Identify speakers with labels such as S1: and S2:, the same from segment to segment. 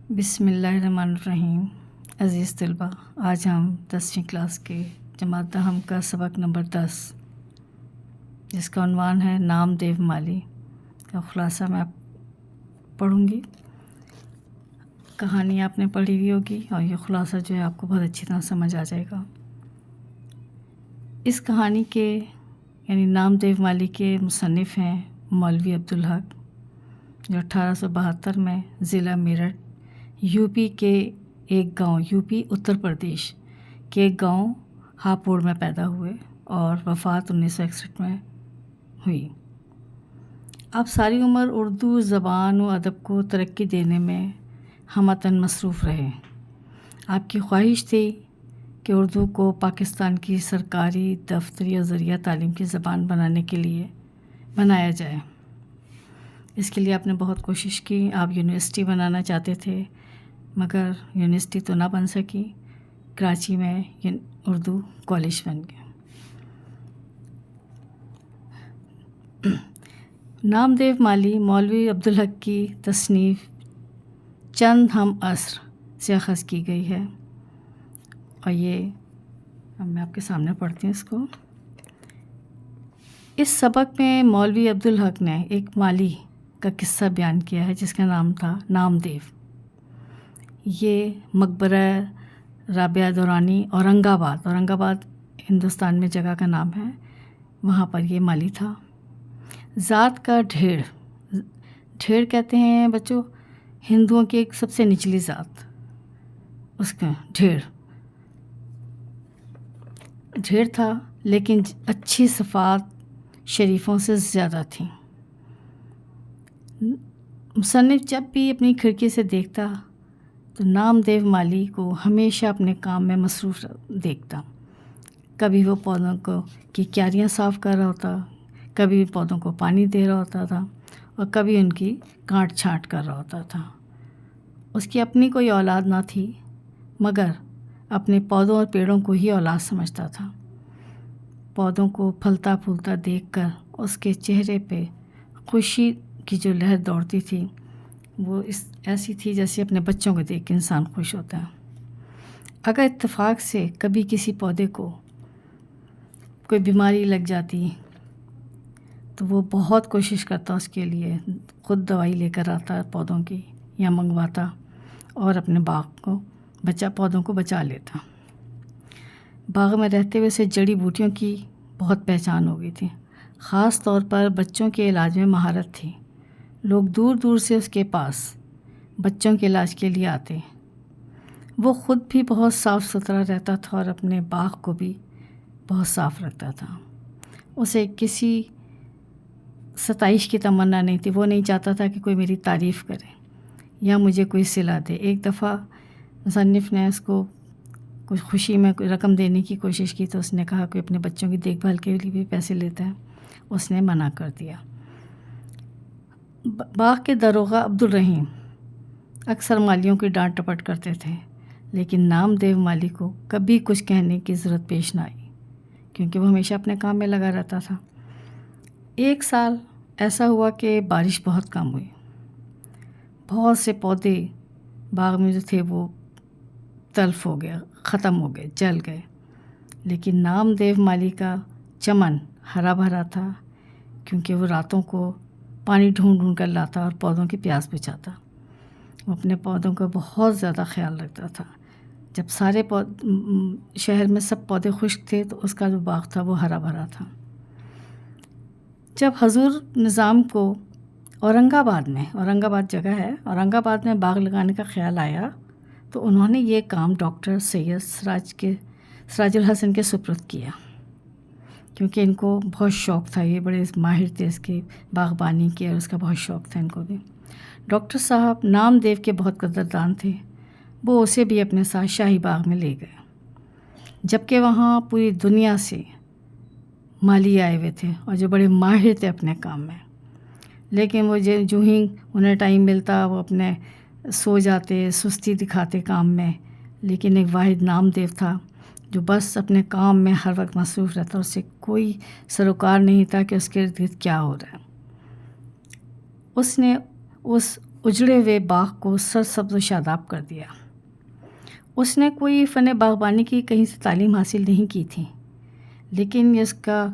S1: بسم اللہ الرحمن الرحیم۔ عزیز طلبہ، آج ہم 10ویں کلاس کے جماعت دہم کا سبق نمبر 10 جس کا عنوان ہے نام دیو مالی کا خلاصہ میں آپ پڑھوں گی۔ کہانی آپ نے پڑھی ہوئی ہوگی اور یہ خلاصہ جو ہے آپ کو بہت اچھی طرح سمجھ آ جائے گا۔ اس کہانی کے یعنی نام دیو مالی کے مصنف ہیں مولوی عبدالحق، جو 1872 میں ضلع میرٹھ یو پی کے ایک گاؤں اتر پردیش کے ایک گاؤں ہاپوڑ میں پیدا ہوئے اور وفات 1961 میں ہوئی۔ آپ ساری عمر اردو زبان و ادب کو ترقی دینے میں ہمتاً مصروف رہے۔ آپ کی خواہش تھی کہ اردو کو پاکستان کی سرکاری، دفتری اور ذریعہ تعلیم کی زبان بنانے کے لیے بنایا جائے۔ اس کے لیے آپ نے بہت کوشش کی۔ آپ یونیورسٹی بنانا چاہتے تھے مگر یونیورسٹی تو نہ بن سکی۔ کراچی میں اردو کالج بن گیا۔ نام دیو مالی مولوی عبدالحق کی تصنیف چند ہم عصر سے اخذ کی گئی ہے اور یہ اب میں آپ کے سامنے پڑھتی ہوں اس کو۔ اس سبق میں مولوی عبدالحق نے ایک مالی کا قصہ بیان کیا ہے جس کا نام تھا نام دیو۔ یہ مقبرہ رابعہ دورانی اورنگ آباد ہندوستان میں جگہ کا نام ہے، وہاں پر یہ مالی تھا۔ ذات کا ڈھیڑ کہتے ہیں بچوں ہندوؤں کی ایک سب سے نچلی ذات، اس کا ڈھیڑ تھا، لیکن اچھی صفات شریفوں سے زیادہ تھیں۔ مصنف جب بھی اپنی کھڑکی سے دیکھتا تو نام دیو مالی کو ہمیشہ اپنے کام میں مصروف دیکھتا۔ کبھی وہ پودوں کی کیاریاں صاف کر رہا ہوتا، کبھی پودوں کو پانی دے رہا ہوتا تھا اور کبھی ان کی کاٹ چھانٹ کر رہا ہوتا تھا۔ اس کی اپنی کوئی اولاد نہ تھی مگر اپنے پودوں اور پیڑوں کو ہی اولاد سمجھتا تھا۔ پودوں کو پھلتا پھولتا دیکھ کر اس کے چہرے پہ خوشی کی جو لہر دوڑتی تھی وہ ایسی تھی جیسے اپنے بچوں کو دیکھ کے انسان خوش ہوتا ہے۔ اگر اتفاق سے کبھی کسی پودے کو کوئی بیماری لگ جاتی تو وہ بہت کوشش کرتا اس کے لیے، خود دوائی لے کر آتا پودوں کی یا منگواتا اور اپنے پودوں کو بچا لیتا۔ باغ میں رہتے ہوئے اسے جڑی بوٹیوں کی بہت پہچان ہو گئی تھی، خاص طور پر بچوں کے علاج میں مہارت تھی۔ لوگ دور دور سے اس کے پاس بچوں کے علاج کے لیے آتے۔ وہ خود بھی بہت صاف ستھرا رہتا تھا اور اپنے باغ کو بھی بہت صاف رکھتا تھا۔ اسے کسی ستائش کی تمنا نہیں تھی، وہ نہیں چاہتا تھا کہ کوئی میری تعریف کرے یا مجھے کوئی صلہ دے۔ ایک دفعہ مصنف نے اس کو کچھ خوشی میں کوئی رقم دینے کی کوشش کی تو اس نے کہا کہ اپنے بچوں کی دیکھ بھال کے لیے بھی پیسے لیتا ہے، اس نے منع کر دیا۔ باغ کے داروغہ عبدالرحیم اکثر مالیوں کی ڈانٹ ٹپٹ کرتے تھے، لیکن نام دیو مالی کو کبھی کچھ کہنے کی ضرورت پیش نہ آئی کیونکہ وہ ہمیشہ اپنے کام میں لگا رہتا تھا۔ ایک سال ایسا ہوا کہ بارش بہت کم ہوئی، بہت سے پودے باغ میں جو تھے وہ تلف ہو گئے، ختم ہو گئے، جل گئے، لیکن نام دیو مالی کا چمن ہرا بھرا تھا کیونکہ وہ راتوں کو پانی ڈھونڈ کر لاتا اور پودوں کی پیاس بجھاتا۔ وہ اپنے پودوں کا بہت زیادہ خیال رکھتا تھا۔ جب سارے شہر میں سب پودے خشک تھے تو اس کا جو باغ تھا وہ ہرا بھرا تھا۔ جب حضور نظام کو اورنگ آباد جگہ ہے، اورنگ آباد میں باغ لگانے کا خیال آیا تو انہوں نے یہ کام ڈاکٹر سید سراج الحسن کے سپرد کیا کیونکہ ان کو بہت شوق تھا، یہ بڑے ماہر تھے اس کے باغبانی کے اور اس کا بہت شوق تھا ان کو بھی۔ ڈاکٹر صاحب نام دیو کے بہت قدردان تھے، وہ اسے بھی اپنے ساتھ شاہی باغ میں لے گئے، جبکہ وہاں پوری دنیا سے مالی آئے ہوئے تھے اور جو بڑے ماہر تھے اپنے کام میں، لیکن وہ جو ہی انہیں ٹائم ملتا وہ اپنے سو جاتے، سستی دکھاتے کام میں۔ لیکن ایک واحد نام دیو تھا جو بس اپنے کام میں ہر وقت مصروف رہتا، اس سے کوئی سروکار نہیں تھا کہ اس کے ارد گرد کیا ہو رہا ہے۔ اس نے اجڑے ہوئے باغ کو سرسبز و شاداب کر دیا۔ اس نے کوئی فن باغبانی کی کہیں سے تعلیم حاصل نہیں کی تھی، لیکن اس کا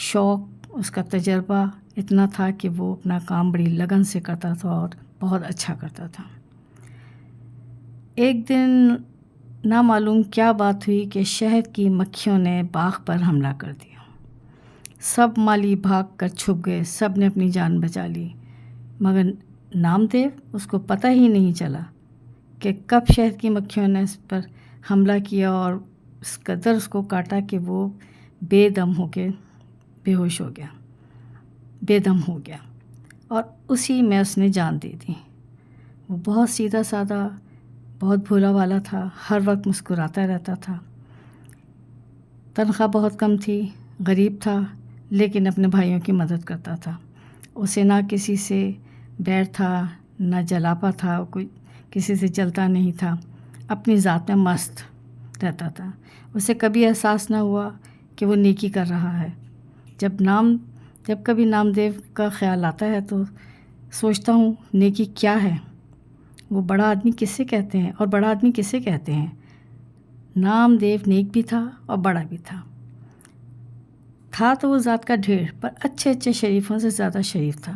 S1: شوق، اس کا تجربہ اتنا تھا کہ وہ اپنا کام بڑی لگن سے کرتا تھا اور بہت اچھا کرتا تھا۔ ایک دن نامعلوم کیا بات ہوئی کہ شہد کی مکھیوں نے باغ پر حملہ کر دیا۔ سب مالی بھاگ کر چھپ گئے، سب نے اپنی جان بچا لی، مگر نامدیو، اس کو پتہ ہی نہیں چلا کہ کب شہد کی مکھیوں نے اس پر حملہ کیا اور اس قدر اس کو کاٹا کہ وہ بے دم ہو کے بے ہوش ہو گیا، بے دم ہو گیا، اور اسی میں اس نے جان دے دی۔ وہ بہت سیدھا سادہ، بہت بھولا والا تھا، ہر وقت مسکراتا رہتا تھا۔ تنخواہ بہت کم تھی، غریب تھا، لیکن اپنے بھائیوں کی مدد کرتا تھا۔ اسے نہ کسی سے بیر تھا، نہ جلاپا تھا، کوئی کسی سے جلتا نہیں تھا، اپنی ذات میں مست رہتا تھا۔ اسے کبھی احساس نہ ہوا کہ وہ نیکی کر رہا ہے۔ جب کبھی نامدیو کا خیال آتا ہے تو سوچتا ہوں نیکی کیا ہے، وہ بڑا آدمی کسے کہتے ہیں اور بڑا آدمی کسے کہتے ہیں۔ نامدیو نیک بھی تھا اور بڑا بھی تھا تو وہ ذات کا ڈھیر، پر اچھے شریفوں سے زیادہ شریف تھا۔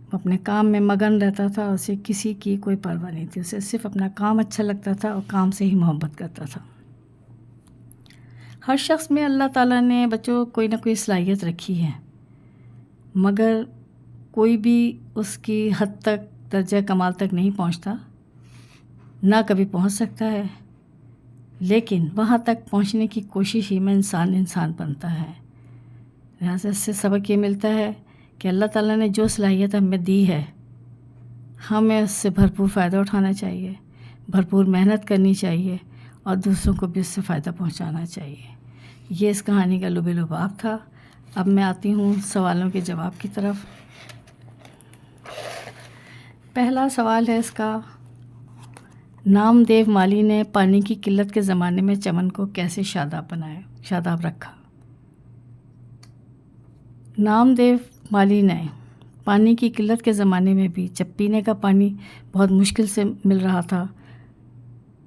S1: وہ اپنے کام میں مگن رہتا تھا، اسے کسی کی کوئی پرواہ نہیں تھی، اسے صرف اپنا کام اچھا لگتا تھا اور کام سے ہی محبت کرتا تھا۔ ہر شخص میں اللہ تعالیٰ نے بچوں کوئی نہ کوئی صلاحیت رکھی ہے، مگر کوئی بھی اس کی حد تک، درجہ کمال تک نہیں پہنچتا، نہ کبھی پہنچ سکتا ہے، لیکن وہاں تک پہنچنے کی کوشش ہی میں انسان بنتا ہے۔ لہٰذا اس سے سبق یہ ملتا ہے کہ اللہ تعالیٰ نے جو صلاحیت ہمیں دی ہے، ہمیں اس سے بھرپور فائدہ اٹھانا چاہیے، بھرپور محنت کرنی چاہیے اور دوسروں کو بھی اس سے فائدہ پہنچانا چاہیے۔ یہ اس کہانی کا لب لباب تھا۔ اب میں آتی ہوں سوالوں کے جواب کی طرف۔ پہلا سوال ہے اس کا، نامدیو مالی نے پانی کی قلت کے زمانے میں چمن کو کیسے شاداب رکھا؟ نامدیو مالی نے پانی کی قلت کے زمانے میں بھی، جب پینے کا پانی بہت مشکل سے مل رہا تھا،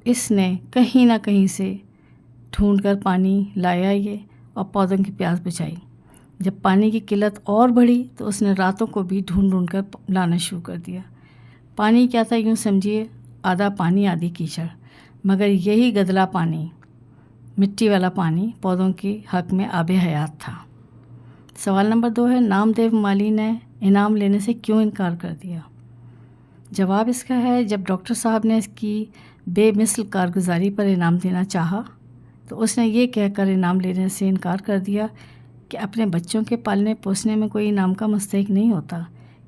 S1: اس نے کہیں نہ کہیں سے ڈھونڈ کر پانی لایا یہ اور پودوں کی پیاس بچائی۔ جب پانی کی قلت اور بڑھی تو اس نے راتوں کو بھی ڈھونڈ کر لانا شروع کر دیا۔ پانی کیا تھا؟ یوں سمجھیے آدھا پانی آدھی کیچڑ، مگر یہی گدلا پانی، مٹی والا پانی، پودوں کے حق میں آب حیات تھا۔ سوال نمبر 2 ہے، نامدیو مالی نے انعام لینے سے کیوں انکار کر دیا؟ جواب اس کا ہے، جب ڈاکٹر صاحب نے اس کی بے مثل کارگزاری پر انعام دینا چاہا تو اس نے یہ کہہ کر انعام لینے سے انکار کر دیا کہ اپنے بچوں کے پالنے پوسنے میں کوئی انعام کا مستحق نہیں ہوتا،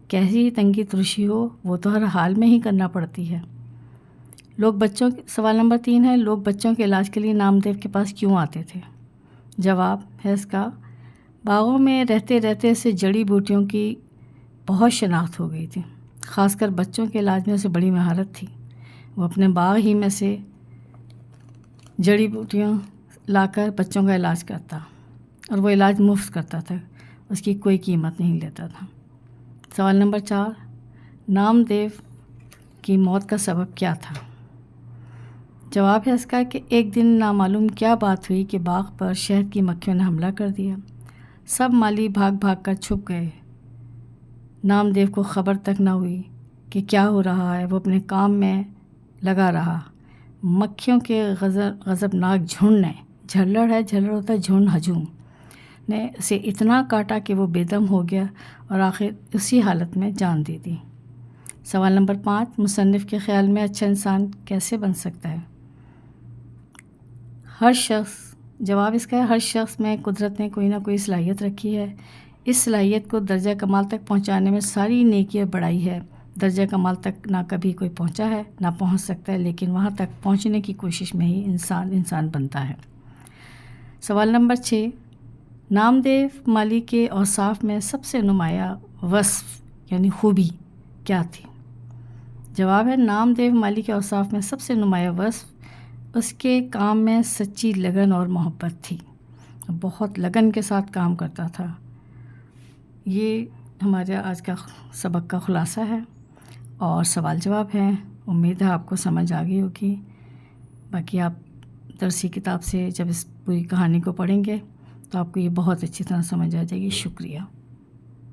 S1: کیسی ہی تنگی ترشی ہو وہ تو ہر حال میں ہی کرنا پڑتی ہے۔ سوال نمبر 3 ہے، لوگ بچوں کے علاج کے لیے نامدیو کے پاس کیوں آتے تھے؟ جواب ہے اس کا، باغوں میں رہتے رہتے اسے جڑی بوٹیوں کی بہت شناخت ہو گئی تھی، خاص کر بچوں کے علاج میں اسے بڑی مہارت تھی۔ وہ اپنے باغ ہی میں سے جڑی بوٹیاں لا کر بچوں کا علاج کرتا اور وہ علاج مفت کرتا تھا، اس کی کوئی قیمت نہیں لیتا تھا۔ سوال نمبر 4، نامدیو کی موت کا سبب کیا تھا؟ جواب ہے اس کا کہ ایک دن نامعلوم کیا بات ہوئی کہ باغ پر شہد کی مکھیوں نے حملہ کر دیا۔ سب مالی بھاگ کر چھپ گئے۔ نامدیو کو خبر تک نہ ہوئی کہ کیا ہو رہا ہے، وہ اپنے کام میں لگا رہا۔ مکھیوں کے غضبناک جھنڈ نے، جھلڑ ہوتا ہے جھنڈ، ہجوم نے اسے اتنا کاٹا کہ وہ بے دم ہو گیا اور آخر اسی حالت میں جان دے دی۔ سوال نمبر 5، مصنف کے خیال میں اچھا انسان کیسے بن سکتا ہے؟ جواب اس کا ہے، ہر شخص میں قدرت نے کوئی نہ کوئی صلاحیت رکھی ہے۔ اس صلاحیت کو درجہ کمال تک پہنچانے میں ساری نیکی اور بڑائی ہے۔ درجہ کمال تک نہ کبھی کوئی پہنچا ہے نہ پہنچ سکتا ہے، لیکن وہاں تک پہنچنے کی کوشش میں ہی انسان بنتا ہے۔ سوال نمبر 6، نامدیو مالی کے اوصاف میں سب سے نمایاں وصف یعنی خوبی کیا تھی؟ جواب ہے، نامدیو مالی کے اوصاف میں سب سے نمایاں وصف اس کے کام میں سچی لگن اور محبت تھی، بہت لگن کے ساتھ کام کرتا تھا۔ یہ ہمارے آج کا سبق کا خلاصہ ہے۔ اور سوال جواب ہیں. امید ہے آپ کو سمجھ آ گئی ہوگی. باقی آپ درسی کتاب سے جب اس پوری کہانی کو پڑھیں گے تو آپ کو یہ بہت اچھی طرح سمجھ آ جائے گی. شکریہ.